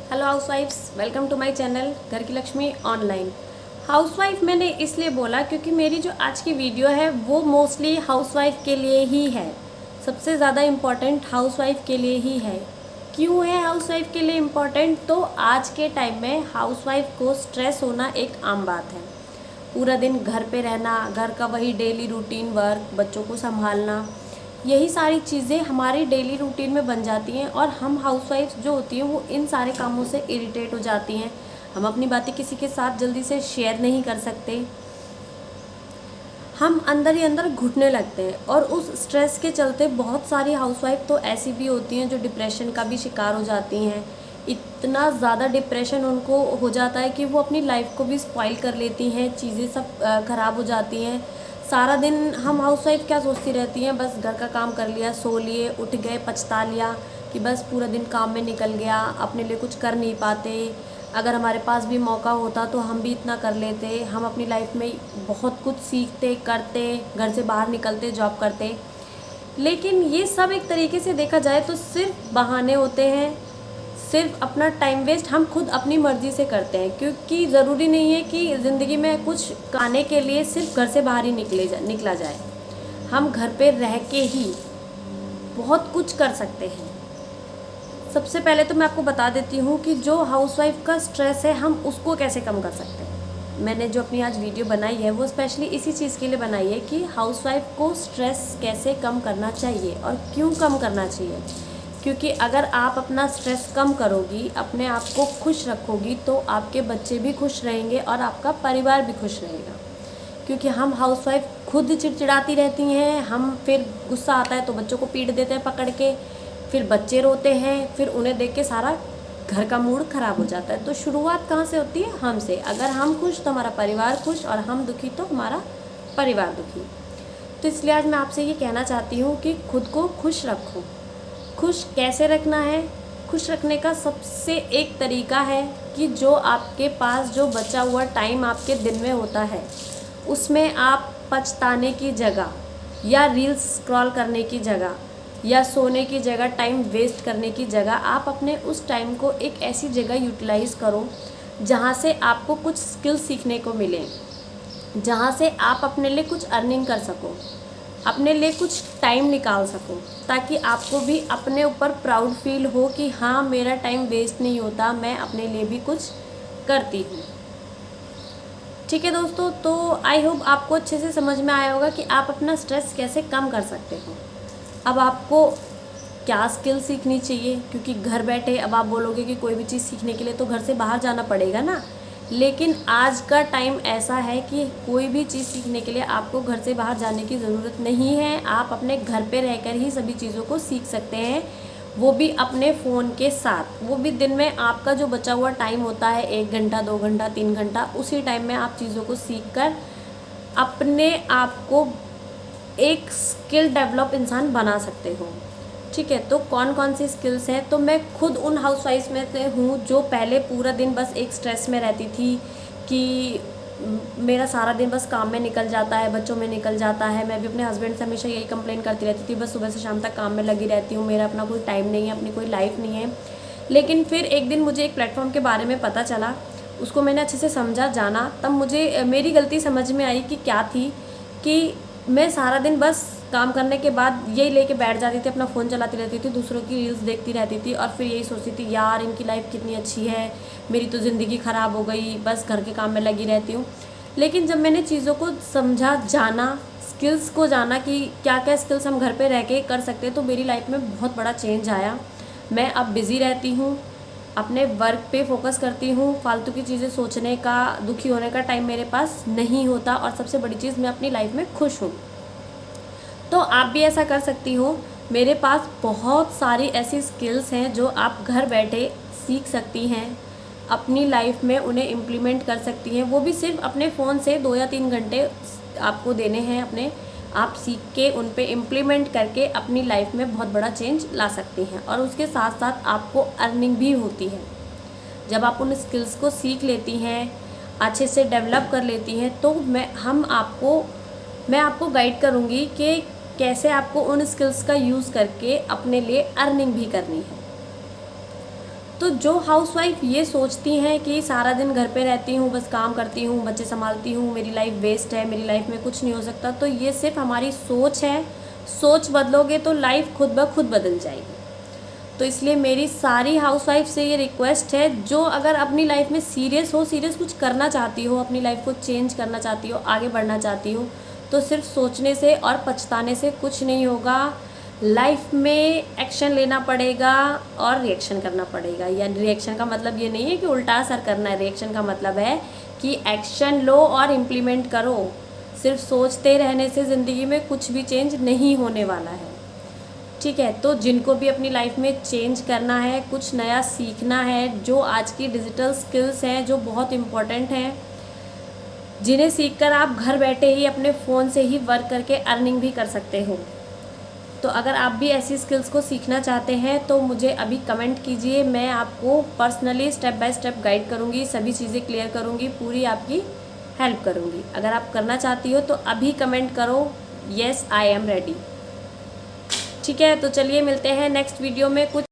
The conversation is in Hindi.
हेलो हाउसवाइफ्स, वेलकम टू माय चैनल घर की लक्ष्मी ऑनलाइन। हाउसवाइफ मैंने इसलिए बोला क्योंकि मेरी जो आज की वीडियो है वो मोस्टली हाउसवाइफ के लिए ही है। सबसे ज़्यादा इम्पॉर्टेंट हाउसवाइफ के लिए ही है। क्यों है हाउसवाइफ के लिए इम्पॉर्टेंट? तो आज के टाइम में हाउसवाइफ को स्ट्रेस होना एक आम बात है। पूरा दिन घर पे रहना, घर का वही डेली रूटीन वर्क, बच्चों को संभालना, यही सारी चीज़ें हमारी डेली रूटीन में बन जाती हैं और हम हाउसवाइफ्स जो होती हैं वो इन सारे कामों से इरिटेट हो जाती हैं। हम अपनी बातें किसी के साथ जल्दी से शेयर नहीं कर सकते, हम अंदर ही अंदर घुटने लगते हैं। और उस स्ट्रेस के चलते बहुत सारी हाउसवाइफ तो ऐसी भी होती हैं जो डिप्रेशन का भी शिकार हो जाती हैं। इतना ज़्यादा डिप्रेशन उनको हो जाता है कि वो अपनी लाइफ को भी स्पॉइल कर लेती हैं, चीज़ें सब ख़राब हो जाती हैं। सारा दिन हम हाउसवाइफ क्या सोचती रहती हैं, बस घर का काम कर लिया, सो लिए, उठ गए, पछता लिया कि बस पूरा दिन काम में निकल गया, अपने लिए कुछ कर नहीं पाते। अगर हमारे पास भी मौका होता तो हम भी इतना कर लेते, हम अपनी लाइफ में बहुत कुछ सीखते, करते, घर से बाहर निकलते, जॉब करते। लेकिन ये सब एक तरीके से देखा जाए तो सिर्फ बहाने होते हैं, सिर्फ अपना टाइम वेस्ट हम खुद अपनी मर्ज़ी से करते हैं। क्योंकि ज़रूरी नहीं है कि ज़िंदगी में कुछ खाने के लिए सिर्फ घर से बाहर ही निकला जाए। हम घर पे रह के ही बहुत कुछ कर सकते हैं। सबसे पहले तो मैं आपको बता देती हूँ कि जो हाउसवाइफ का स्ट्रेस है हम उसको कैसे कम कर सकते हैं। मैंने जो अपनी आज वीडियो बनाई है वो स्पेशली इसी चीज़ के लिए बनाई है कि हाउसवाइफ को स्ट्रेस कैसे कम करना चाहिए और क्यों कम करना चाहिए। क्योंकि अगर आप अपना स्ट्रेस कम करोगी, अपने आप को खुश रखोगी, तो आपके बच्चे भी खुश रहेंगे और आपका परिवार भी खुश रहेगा। क्योंकि हम हाउसवाइफ खुद चिड़चिड़ाती रहती हैं, हम फिर गुस्सा आता है तो बच्चों को पीट देते हैं पकड़ के, फिर बच्चे रोते हैं, फिर उन्हें देख के सारा घर का मूड ख़राब हो जाता है। तो शुरुआत कहाँ से होती है? हमसे। अगर हम खुश तो हमारा परिवार खुश, और हम दुखी तो हमारा परिवार दुखी। तो इसलिए आज मैं आपसे ये कहना चाहती हूँ कि खुद को खुश रखो। खुश कैसे रखना है? खुश रखने का सबसे एक तरीका है कि जो आपके पास जो बचा हुआ टाइम आपके दिन में होता है उसमें आप पछताने की जगह, या रील्स स्क्रॉल करने की जगह, या सोने की जगह टाइम वेस्ट करने की जगह, आप अपने उस टाइम को एक ऐसी जगह यूटिलाइज़ करो जहाँ से आपको कुछ स्किल सीखने को मिले, जहाँ से आप अपने लिए कुछ अर्निंग कर सको, अपने लिए कुछ टाइम निकाल सको, ताकि आपको भी अपने ऊपर प्राउड फील हो कि हाँ, मेरा टाइम वेस्ट नहीं होता, मैं अपने लिए भी कुछ करती हूँ। ठीक है दोस्तों, तो आई होप आपको अच्छे से समझ में आया होगा कि आप अपना स्ट्रेस कैसे कम कर सकते हो। अब आपको क्या स्किल सीखनी चाहिए, क्योंकि घर बैठे अब आप बोलोगे कि कोई भी चीज़ सीखने के लिए तो घर से बाहर जाना पड़ेगा ना। लेकिन आज का टाइम ऐसा है कि कोई भी चीज़ सीखने के लिए आपको घर से बाहर जाने की ज़रूरत नहीं है। आप अपने घर पे रहकर ही सभी चीज़ों को सीख सकते हैं, वो भी अपने फ़ोन के साथ। वो भी दिन में आपका जो बचा हुआ टाइम होता है, 1 घंटा, 2 घंटा, 3 घंटा, उसी टाइम में आप चीज़ों को सीख कर अपने आप को एक स्किल डेवलप इंसान बना सकते हो। ठीक है, तो कौन कौन सी स्किल्स हैं? तो मैं खुद उन हाउसवाइफ्स में से हूँ जो पहले पूरा दिन बस एक स्ट्रेस में रहती थी कि मेरा सारा दिन बस काम में निकल जाता है, बच्चों में निकल जाता है। मैं भी अपने हस्बैंड से हमेशा यही कंप्लेन करती रहती थी, बस सुबह से शाम तक काम में लगी रहती हूँ, मेरा अपना कोई टाइम नहीं है, अपनी कोई लाइफ नहीं है। लेकिन फिर एक दिन मुझे एक प्लेटफॉर्म के बारे में पता चला, उसको मैंने अच्छे से समझा, जाना, तब मुझे मेरी गलती समझ में आई कि क्या थी। कि मैं सारा दिन बस काम करने के बाद यही लेके बैठ जाती थी, अपना फ़ोन चलाती रहती थी, दूसरों की रील्स देखती रहती थी, और फिर यही सोचती थी यार इनकी लाइफ कितनी अच्छी है, मेरी तो ज़िंदगी ख़राब हो गई, बस घर के काम में लगी रहती हूँ। लेकिन जब मैंने चीज़ों को समझा, जाना, स्किल्स को जाना कि क्या क्या स्किल्स हम घर पे रह के कर सकते हैं, तो मेरी लाइफ में बहुत बड़ा चेंज आया। मैं अब बिज़ी रहती हूँ, अपने वर्क पे फोकस करती हूँ, फालतू की चीज़ें सोचने का, दुखी होने का टाइम मेरे पास नहीं होता, और सबसे बड़ी चीज़, मैं अपनी लाइफ में खुश हूँ। तो आप भी ऐसा कर सकती हो। मेरे पास बहुत सारी ऐसी स्किल्स हैं जो आप घर बैठे सीख सकती हैं, अपनी लाइफ में उन्हें इम्प्लीमेंट कर सकती हैं। वो भी सिर्फ अपने फ़ोन से 2 या 3 घंटे आपको देने हैं अपने, आप सीख के उन पे इम्प्लीमेंट करके अपनी लाइफ में बहुत बड़ा चेंज ला सकती हैं। और उसके साथ साथ आपको अर्निंग भी होती है। जब आप उन स्किल्स को सीख लेती हैं, अच्छे से डेवलप कर लेती हैं, तो मैं आपको गाइड करूँगी कि कैसे आपको उन स्किल्स का यूज़ करके अपने लिए अर्निंग भी करनी है। तो जो हाउसवाइफ ये सोचती हैं कि सारा दिन घर पे रहती हूँ, बस काम करती हूँ, बच्चे संभालती हूँ, मेरी लाइफ वेस्ट है, मेरी लाइफ में कुछ नहीं हो सकता, तो ये सिर्फ हमारी सोच है। सोच बदलोगे तो लाइफ खुद ब खुद बदल जाएगी। तो इसलिए मेरी सारी हाउसवाइफ से ये रिक्वेस्ट है, जो अगर अपनी लाइफ में सीरियस कुछ करना चाहती हो, अपनी लाइफ को चेंज करना चाहती हो, आगे बढ़ना चाहती हो, तो सिर्फ सोचने से और पछताने से कुछ नहीं होगा। लाइफ में एक्शन लेना पड़ेगा और रिएक्शन करना पड़ेगा। या रिएक्शन का मतलब ये नहीं है कि उल्टा असर करना है, रिएक्शन का मतलब है कि एक्शन लो और इम्प्लीमेंट करो। सिर्फ सोचते रहने से ज़िंदगी में कुछ भी चेंज नहीं होने वाला है, ठीक है। तो जिनको भी अपनी लाइफ में चेंज करना है, कुछ नया सीखना है, जो आज की डिजिटल स्किल्स हैं जो बहुत इम्पॉर्टेंट हैं, जिन्हें सीखकर आप घर बैठे ही अपने फ़ोन से ही वर्क करके अर्निंग भी कर सकते हो। तो अगर आप भी ऐसी स्किल्स को सीखना चाहते हैं तो मुझे अभी कमेंट कीजिए, मैं आपको personally step by step guide करूँगी, सभी चीज़ें क्लियर करूँगी, पूरी आपकी हेल्प करूँगी। अगर आप करना चाहती हो तो अभी कमेंट करो, येस आई एम रेडी। ठीक है, तो चलिए मिलते हैं नेक्स्ट वीडियो में कुछ